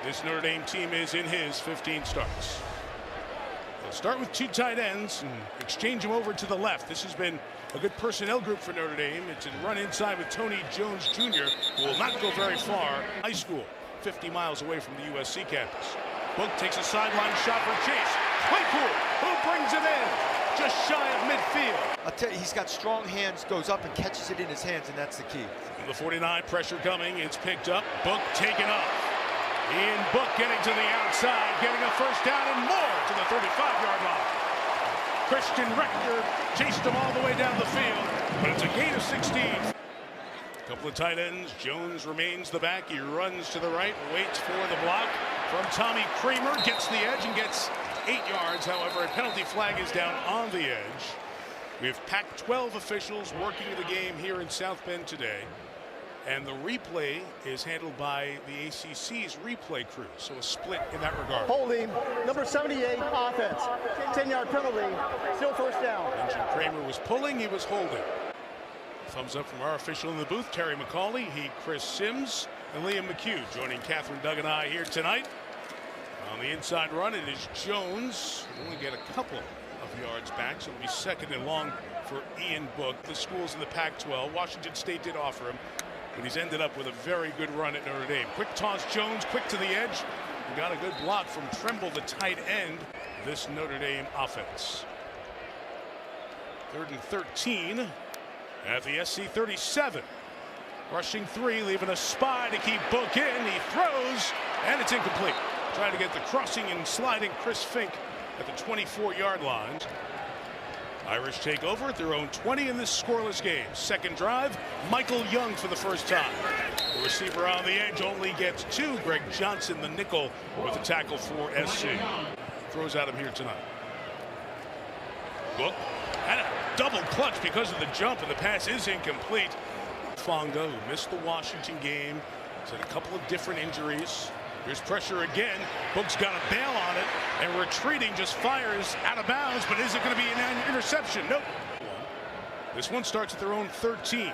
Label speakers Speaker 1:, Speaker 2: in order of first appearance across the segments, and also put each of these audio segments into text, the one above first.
Speaker 1: This Notre Dame team is in his 15 starts. They'll start with two tight ends and exchange them over to the left. This has been a good personnel group for Notre Dame. It's a run inside with Tony Jones Jr., who will not go very far. High school, 50 miles away from the USC campus. Book takes a sideline shot for Chase. Claypool, who brings it in, just shy of midfield.
Speaker 2: I'll tell you, he's got strong hands, goes up and catches it in his hands, and that's the key.
Speaker 1: From the 49, pressure coming. It's picked up. Book taken off. Ian Book getting to the outside, getting a first down and more to the 35-yard line. Christian Rector chased him all the way down the field, but it's a gain of 16. A couple of tight ends. Jones remains the back. He runs to the right, waits for the block from Tommy Kraemer, gets the edge and gets 8 yards. However, a penalty flag is down on the edge. We have Pac-12 officials working the game here in South Bend today. And the replay is handled by the ACC's replay crew, so a split in that regard.
Speaker 3: Holding, number 78, offense. 10-yard penalty, still first down.
Speaker 1: Mentioned Kraemer was pulling, he was holding. Thumbs up from our official in the booth, Terry McCauley, Chris Sims, and Liam McHugh. Joining Catherine Doug and I here tonight. On the inside run, it is Jones. He'll only get a couple of yards back, so it'll be second and long for Ian Book. The schools in the Pac-12, Washington State did offer him, but he's ended up with a very good run at Notre Dame. Quick toss, Jones, quick to the edge. And got a good block from Tremble, the tight end, this Notre Dame offense. 3rd and 13 at the SC 37. Rushing 3, leaving a spy to keep Book in. He throws, and it's incomplete. Trying to get the crossing and sliding Chris Fink at the 24-yard line. Irish take over at their own 20 in this scoreless game. Second drive, Michael Young for the first time. The receiver on the edge only gets 2. Greg Johnson, the nickel, with a tackle for SC. Throws at him here tonight. Book had a double clutch because of the jump, and the pass is incomplete. Fonga, who missed the Washington game, has had a couple of different injuries. Here's pressure again. Book's got a bail on it, and retreating just fires out of bounds, but is it going to be an interception? Nope. This one starts at their own 13.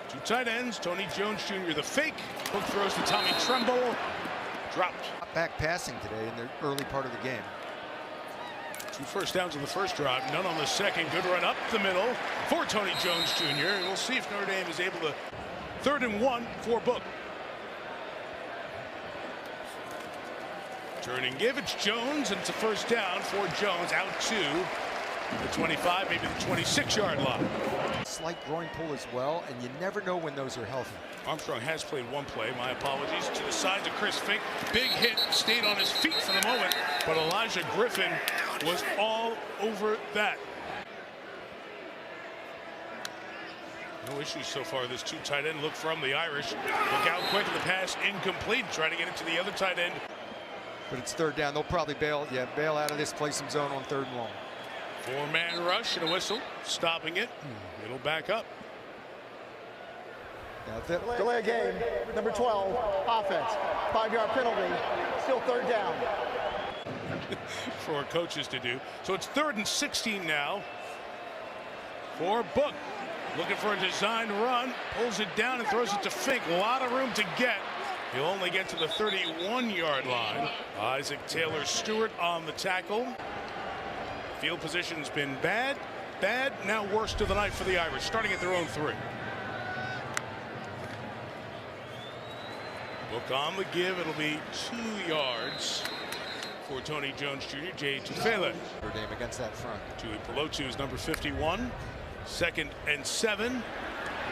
Speaker 1: Two tight ends, Tony Jones Jr. the fake. Book throws to Tommy Tremble. Dropped.
Speaker 2: Back passing today in the early part of the game.
Speaker 1: 2 first downs in the first drive, none on the second. Good run up the middle for Tony Jones Jr. And we'll see if Notre Dame is able to. 3rd and 1 for Book. Turn and give, it's Jones, and it's a first down for Jones, out to the 25, maybe the 26-yard line.
Speaker 2: Slight groin pull as well, and you never know when those are healthy.
Speaker 1: Armstrong has played one play, my apologies. To the side to Chris Fink, big hit, stayed on his feet for the moment, but Elijah Griffin was all over that. No issues so far. This 2 tight end look from the Irish. Look out quick, the pass incomplete, trying to get it to the other tight end.
Speaker 2: But it's 3rd down. They'll probably bail out of this, play some zone on 3rd and long.
Speaker 1: 4-man rush and a whistle, stopping it. It'll back up.
Speaker 3: Delay a game, number 12, offense. 5-yard penalty, still 3rd down.
Speaker 1: For our coaches to do. So it's 3rd and 16 now for Book. Looking for a designed run, pulls it down and throws it to Fink. A lot of room to get. He'll only get to the 31-yard line. Isaac Taylor-Stewart on the tackle. Field position's been bad, now worst of the night for the Irish, starting at their own 3. Book on the give, it'll be 2 yards for Tony Jones Jr., Jay Tufele.
Speaker 2: Notre Dame against that front.
Speaker 1: Tui Pelotu is number 51. 2nd and 7.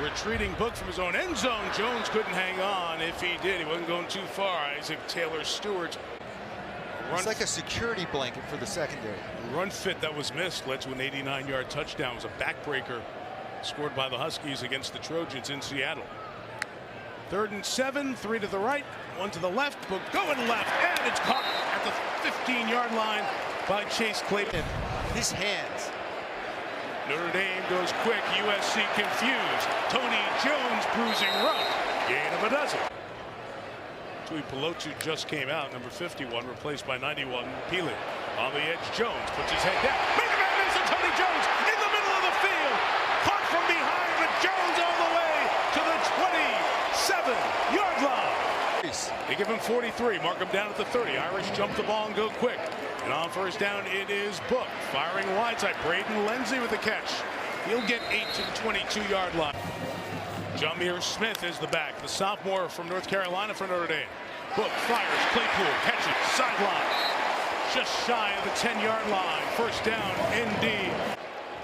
Speaker 1: Retreating Book from his own end zone. Jones couldn't hang on. If he did, he wasn't going too far. Isaac Taylor-Stewart.
Speaker 2: It's like a security blanket for the secondary.
Speaker 1: Run fit that was missed led to an 89-yard touchdown. It was a backbreaker scored by the Huskies against the Trojans in Seattle. 3rd and 7, 3 to the right, 1 to the left. Book going left, and it's caught at the 15-yard line by Chase Clayton.
Speaker 2: His hands.
Speaker 1: Notre Dame goes quick, USC confused. Tony Jones bruising rough. Gain of a dozen. Tui Pelotu just came out, number 51, replaced by 91, Pili. On the edge, Jones puts his head down. Make a man miss, and Tony Jones in the middle of the field. Caught from behind, but Jones all the way to the 27-yard line. They give him 43, mark him down at the 30. Irish jump the ball and go quick. And on first down, it is Book. Firing wide side. Braden Lenzy with the catch. He'll get 8 to the 22-yard line. Jameer Smith is the back, the sophomore from North Carolina for Notre Dame. Book fires, Claypool catches, sideline. Just shy of the 10-yard line. First down, ND.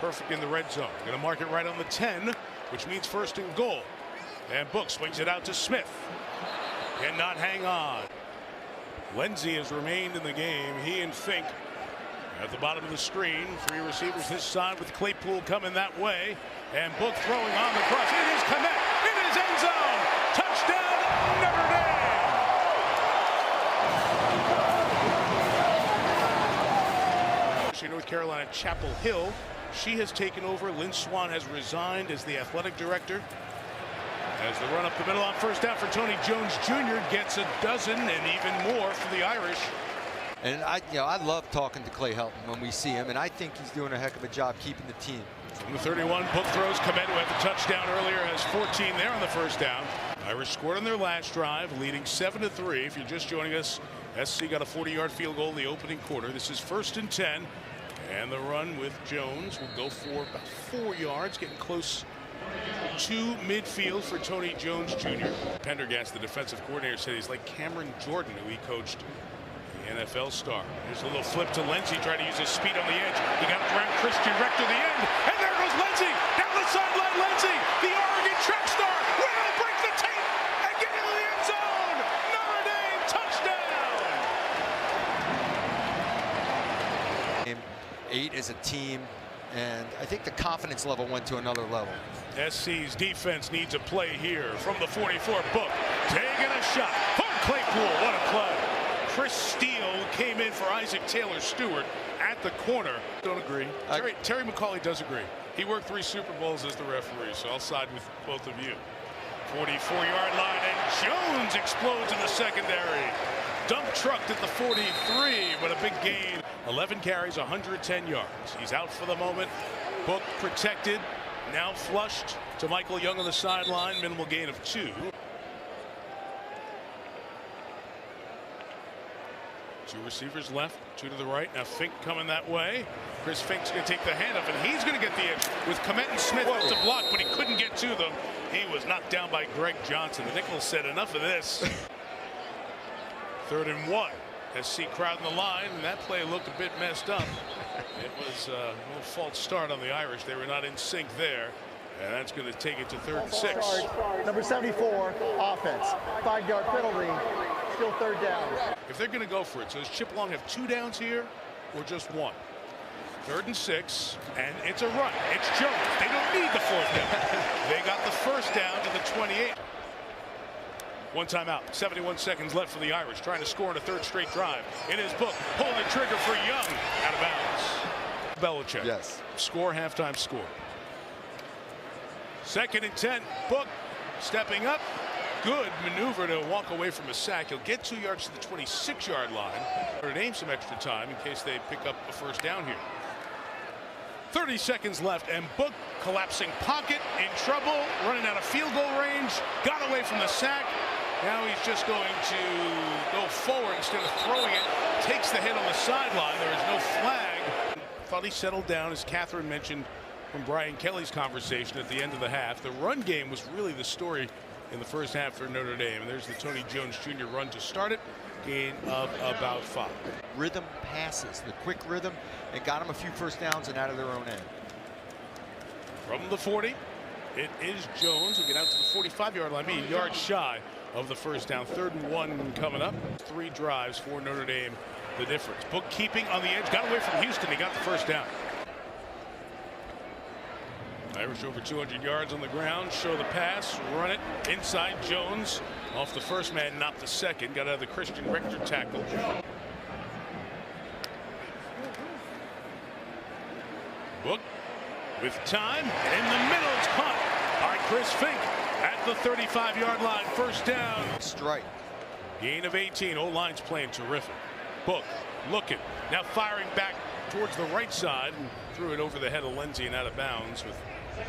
Speaker 1: Perfect in the red zone. Going to mark it right on the 10, which means first and goal. And Book swings it out to Smith. Cannot hang on. Lenzy has remained in the game. He and Fink at the bottom of the screen. Three receivers this side with Claypool coming that way. And Book throwing on the cross. It is Komet in his end zone. Touchdown, Notre Dame. North Carolina, Chapel Hill. She has taken over. Lynn Swan has resigned as the athletic director. As the run up the middle on first down for Tony Jones Jr. gets a dozen and even more for the Irish.
Speaker 2: And I love talking to Clay Helton when we see him, and I think he's doing a heck of a job keeping the team.
Speaker 1: From the 31, Book throws. Komet, who had the touchdown earlier, has 14 there on the first down. Irish scored on their last drive, leading 7-3. If you're just joining us, SC got a 40-yard field goal in the opening quarter. This is 1st and 10. And the run with Jones will go for about 4 yards, getting close to midfield for Tony Jones Jr. Pendergast, the defensive coordinator, said he's like Cameron Jordan, who he coached, the NFL star. There's a little flip to Lenzy, trying to use his speed on the edge. He got it around Christian Rector the end, and there goes Lenzy down the sideline. Lenzy, the Oregon track star, will break the tape and get into the end zone. Notre Dame touchdown.
Speaker 2: 8 as a team, and I think the confidence level went to another level.
Speaker 1: SC's defense needs a play here from the 44. Book taking a shot for Claypool. What a play. Chris Steele came in for Isaac Taylor Stewart at the corner. Don't agree. Terry McCauley does agree. He worked 3 Super Bowls as the referee, so I'll side with both of you. 44-yard line, and Jones explodes in the secondary. Dump trucked at the 43, but a big gain. 11 carries, 110 yards. He's out for the moment. Book protected. Now flushed to Michael Young on the sideline. Minimal gain of 2. 2 receivers left, 2 to the right. Now Fink coming that way. Chris Fink's going to take the handoff, and he's going to get the edge with Komet and Smith to block, but he couldn't get to them. He was knocked down by Greg Johnson. The Nichols said, enough of this. 3rd and 1. SC crowding the line, and that play looked a bit messed up. It was a little false start on the Irish. They were not in sync there, and that's going to take it to 3rd and 6.
Speaker 3: Number 74, offense. 5-yard penalty, still 3rd down.
Speaker 1: If they're going to go for it, so does Chip Long have 2 downs here or just 1? 3rd and 6, and it's a run. It's Jones. They don't need the 4th down. They got the 1st down to the 28. 1 timeout, 71 seconds left for the Irish, trying to score in a 3rd straight drive. It is Book, pulling the trigger for Young, out of bounds. Belichick.
Speaker 2: Yes.
Speaker 1: Score, halftime score. 2nd and 10, Book stepping up. Good maneuver to walk away from a sack. He'll get 2 yards to the 26-yard line. Or name some extra time in case they pick up a 1st down here. 30 seconds left, and Book collapsing pocket, in trouble, running out of field goal range, got away from the sack. Now he's just going to go forward instead of throwing it. Takes the hit on the sideline. There is no flag. Thought he settled down, as Catherine mentioned from Brian Kelly's conversation at the end of the half. The run game was really the story in the first half for Notre Dame. And there's the Tony Jones Jr. run to start it. Gain of about 5.
Speaker 2: Rhythm passes, the quick rhythm, and got them a few 1st downs and out of their own end.
Speaker 1: From the 40, it is Jones who get out to the 45-yard line, being yards shy of the 1st down. 3rd and 1 coming up. 3 drives for Notre Dame, the difference. Book keeping on the edge, got away from Houston. He got the 1st down. Irish over 200 yards on the ground. Show the pass, run it inside. Jones off the 1st man, not the 2nd. Got out of the Christian Rector tackle. Book with time, and in the middle it's caught by Chris Fink at the 35-yard line. 1st down.
Speaker 2: Strike.
Speaker 1: Gain of 18. O-line's playing terrific. Book looking, now firing back towards the right side, and threw it over the head of Lenzy and out of bounds with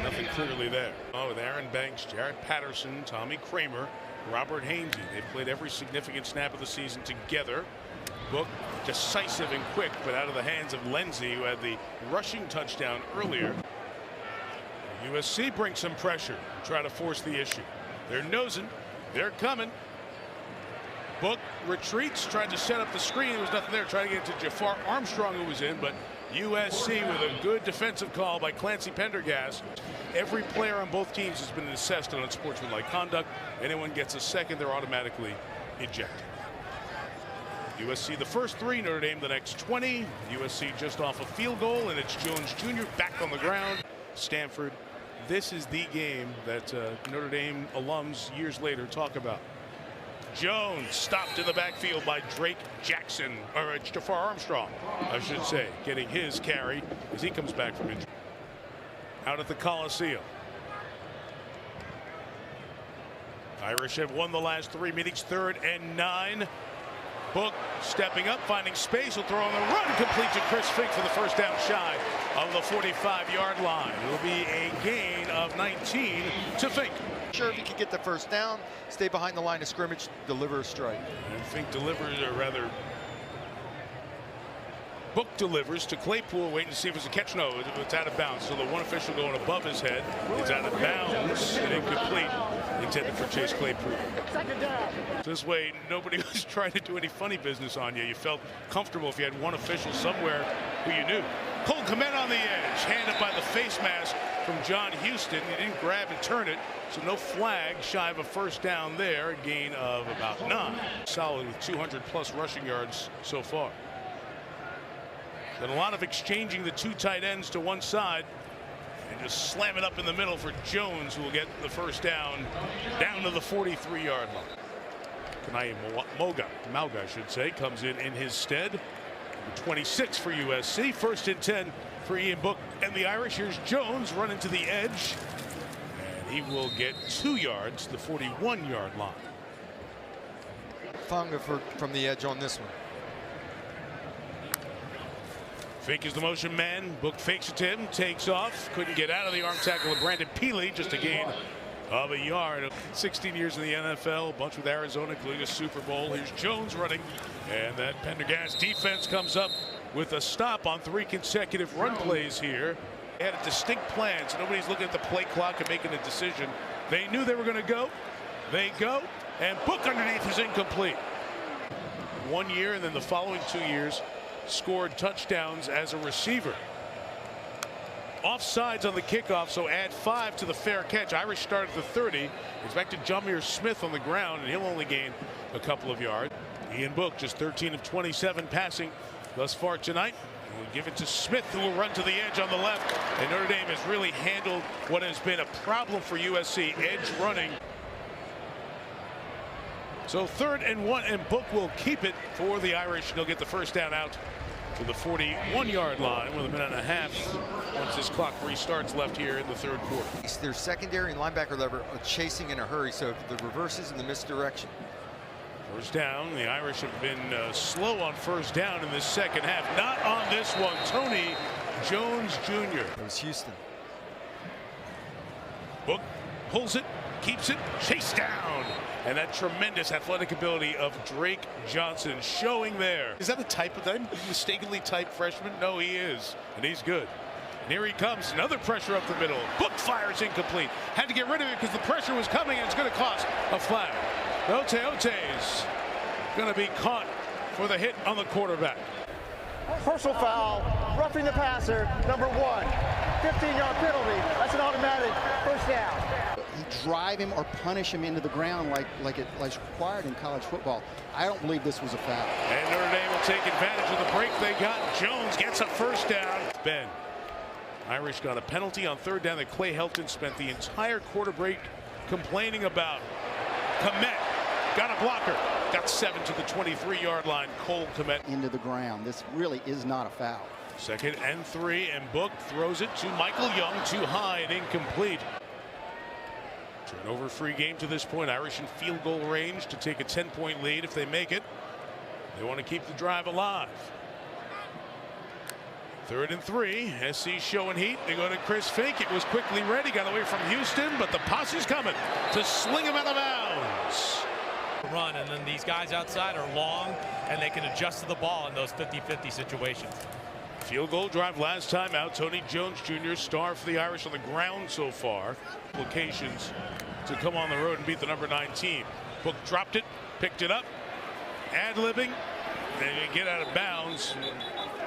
Speaker 1: nothing clearly there. Oh, with Aaron Banks, Jarret Patterson, Tommy Kraemer, Robert Hainsey. They've played every significant snap of the season together. Book decisive and quick, but out of the hands of Lindsey, who had the rushing touchdown earlier. USC brings some pressure, try to force the issue. They're nosing, they're coming. Book retreats, tried to set up the screen. There was nothing there. Tried to get it to Jafar Armstrong, who was in, but USC with a good defensive call by Clancy Pendergast. Every player on both teams has been assessed on unsportsmanlike conduct. Anyone gets a second, they're automatically ejected. USC the first 3, Notre Dame the next 20. USC just off a field goal, and it's Jones Jr. back on the ground. Stanford, this is the game that Notre Dame alums years later talk about. Jones stopped in the backfield by Drake Jackson, or Jafar Armstrong, I should say, getting his carry as he comes back from injury. Out at the Coliseum. Irish have won the last 3 meetings, 3rd and 9. Book stepping up, finding space, will throw on the run, complete to Chris Fink for the first down shy of the 45-yard line. It will be a gain of 19 to Fink.
Speaker 2: Sure, if he could get the first down, stay behind the line of scrimmage, deliver a strike.
Speaker 1: And Fink delivers, or rather, Book delivers to Claypool, waiting to see if it's a catch. No, it's out of bounds. So the one official going above his head. It's out of bounds and incomplete. Intended for Chase Claypool.
Speaker 3: Second down.
Speaker 1: This way, nobody was trying to do any funny business on you. You felt comfortable if you had one official somewhere who you knew. Cole Kmet on the edge, handed by the face mask from John Houston. He didn't grab and turn it, so no flag, shy of a first down there. A gain of about 9. Solid with 200+ rushing yards so far. And a lot of exchanging the 2 tight ends to one side and just slam it up in the middle for Jones, who will get the first down to the 43-yard line. Kanai Mauga, I should say, comes in his stead. Number 26 for USC. 1st and 10 for Ian Book and the Irish. Here's Jones running to the edge, and he will get 2 yards, the 41-yard line.
Speaker 2: Funga from the edge on this one.
Speaker 1: Fink is the motion man. Book fakes it to him, takes off. Couldn't get out of the arm tackle of Brandon Peely. Just a gain of a yard. 16 years in the NFL, a bunch with Arizona, including a Super Bowl. Here's Jones running, and that Pendergast defense comes up with a stop on 3 consecutive run plays here. They had a distinct plan, so nobody's looking at the play clock and making a decision. They knew they were going to go. They go, and Book underneath is incomplete. 1 year, and then the following 2 years, scored touchdowns as a receiver. Offsides on the kickoff, so add 5 to the fair catch. Irish start at the 30. It's back to Jahmir Smith on the ground, and he'll only gain a couple of yards. Ian Book just 13 of 27 passing thus far tonight. We'll give it to Smith, who will run to the edge on the left. And Notre Dame has really handled what has been a problem for USC, edge running. So 3rd and 1, and Book will keep it for the Irish. They'll get the first down out to the 41-yard line with a minute and a half once this clock restarts left here in the 3rd quarter.
Speaker 2: Their secondary and linebacker lever are chasing in a hurry, so the reverses in the misdirection.
Speaker 1: First down. The Irish have been slow on first down in this second half. Not on this one. Tony Jones Jr.
Speaker 2: It was Houston.
Speaker 1: Book pulls it, keeps it, chased down. And that tremendous athletic ability of Drake Johnson showing there. Is that a type of that mistakenly typed freshman? No, he is, and he's good. And here he comes, another pressure up the middle. Book fires incomplete. Had to get rid of it because the pressure was coming, and it's going to cost a flag. Ote's going to be caught for the hit on the quarterback.
Speaker 3: Personal foul, roughing the passer, number 1. 15-yard penalty. That's an automatic first down.
Speaker 4: Drive him or punish him into the ground like it's required in college football. I don't believe this was a foul.
Speaker 1: And Notre Dame will take advantage of the break they got. Jones gets a first down. Ben. Irish got a penalty on 3rd down that Clay Helton spent the entire quarter break complaining about. Kmet got a blocker. Got 7 to the 23-yard line. Cole Kmet
Speaker 4: Into the ground. This really is not a foul.
Speaker 1: 2nd and 3, and Book throws it to Michael Young, too high and incomplete. Turnover free game to this point. Irish in field goal range to take a 10-point lead if they make it. They want to keep the drive alive. 3rd and 3. SC showing heat. They go to Chris Fink. It was quickly ready. Got away from Houston, but the posse's coming to sling him out of bounds.
Speaker 5: run, and then these guys outside are long, and they can adjust to the ball in those 50-50 situations.
Speaker 1: Field goal drive last time out. Tony Jones Jr., star for the Irish on the ground so far. Applications to come on the road and beat the number 9 team. Book dropped it, picked it up, ad-libbing, and get out of bounds.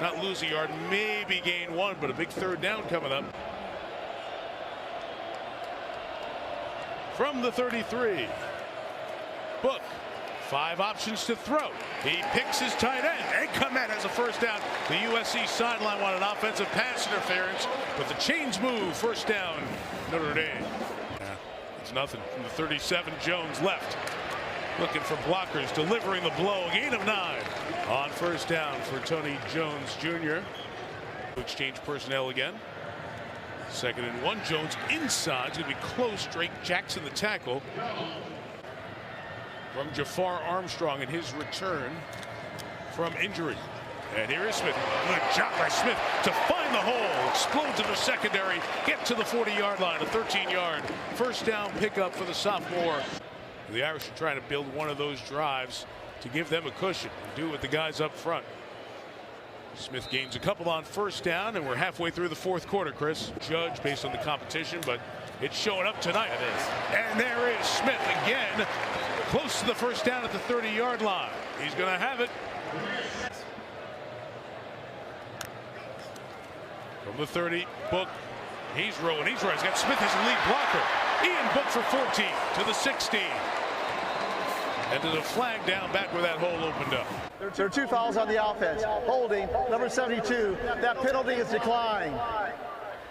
Speaker 1: Not lose a yard, maybe gain 1, but a big third down coming up. From the 33, Book. 5 options to throw. He picks his tight end. Eichenberg has a first down. The USC sideline wanted offensive pass interference, but the chains move. First down, Notre Dame. It's nothing. From the 37, Jones left. Looking for blockers, delivering the blow. Gain of 9 on first down for Tony Jones Jr. Exchange personnel again. 2nd and 1. Jones inside. It's going to be close. Drake Jackson the tackle. From Jafar Armstrong in his return from injury. And here is Smith. Good job by Smith to find the hole. Explodes in the secondary. Get to the 40-yard line. A 13-yard first down pickup for the sophomore. The Irish are trying to build one of those drives to give them a cushion and do with the guys up front. Smith gains a couple on first down, and we're halfway through the 4th quarter, Chris. Judge based on the competition, but it's showing up tonight. It is. And there is Smith again. Close to the first down at the 30-yard line. He's going to have it. From the 30, Book. He's rolling. He's right. He's got Smith as a lead blocker. Ian Book for 14 to the 16. And to the flag down back where that hole opened up.
Speaker 3: There are 2 fouls on the offense. Holding, number 72. That penalty is declined.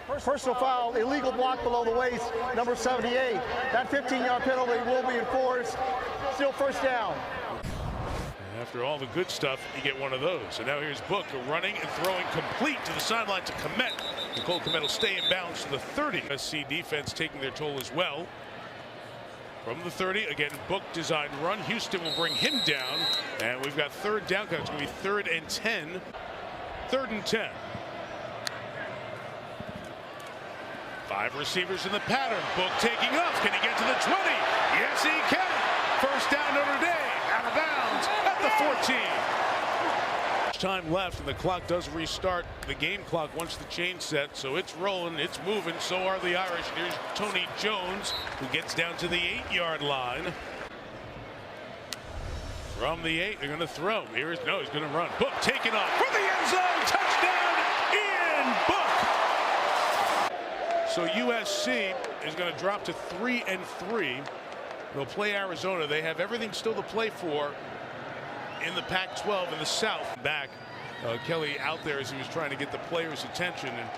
Speaker 3: Personal foul, illegal block below the waist, number 78. That 15-yard penalty will be enforced. Still first down.
Speaker 1: After all the good stuff, you get one of those. And now here's Book running and throwing complete to the sideline to Komet. Nicole Komet will stay in bounds to the 30. USC defense taking their toll as well. From the 30, again, Book designed run. Houston will bring him down. And we've got 3rd down. It's going to be 3rd and 10. 3rd and 10. 5 receivers in the pattern. Book taking off. Can he get to the 20? Yes, he can. First down, Notre Dame. Out of bounds at the 14. Time left, and the clock does restart. The game clock once the chain's set, so it's rolling, it's moving. So are the Irish. Here's Tony Jones, who gets down to the 8-yard line. From the 8, they're going to throw. He's going to run. Book taking off for the end zone. Touchdown, Ian Book. So USC is going to drop to 3-3. They'll play Arizona. They have everything still to play for in the Pac-12 in the South. Back, Kelly out there as he was trying to get the players' attention. And